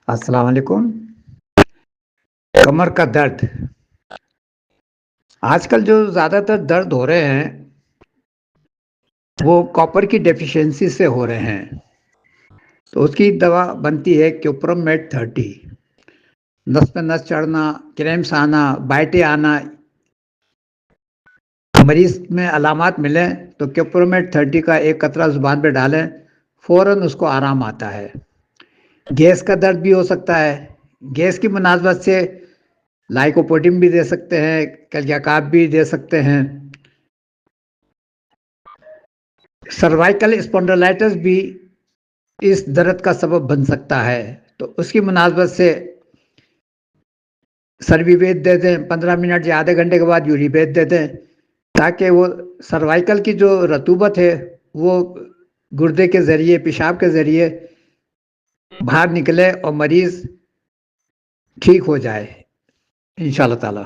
अस्सलाम वालेकुम। कमर का दर्द। आजकल जो ज़्यादातर दर्द हो रहे हैं वो कॉपर की डेफिशिएंसी से हो रहे हैं। तो उसकी दवा बनती है क्योप्रोमेट 30। नस पे नस चढ़ना, क्रैम्प्स आना, बाइटें आना, मरीज में अलामात मिलें तो क्योप्रोमेट 30 का एक कतरा जुबान पे डालें, फौरन उसको आराम आता है। गैस का दर्द भी हो सकता है। गैस की मुनासबत से लाइकोपोडिन भी दे सकते हैं, कलियाकाप भी दे सकते हैं। सर्वाइकल स्पॉन्डिलाइटिस भी इस दर्द का सबब बन सकता है। तो उसकी मुनासबत से सर्विवेद दे दें, 15 मिनट या आधे घंटे के बाद यूरिवेद दे दें, ताकि वो सर्वाइकल की जो रतूबत है वो गुर्दे के ज़रिए, पेशाब के ज़रिए बाहर निकले और मरीज़ ठीक हो जाए इंशाअल्लाह ताला।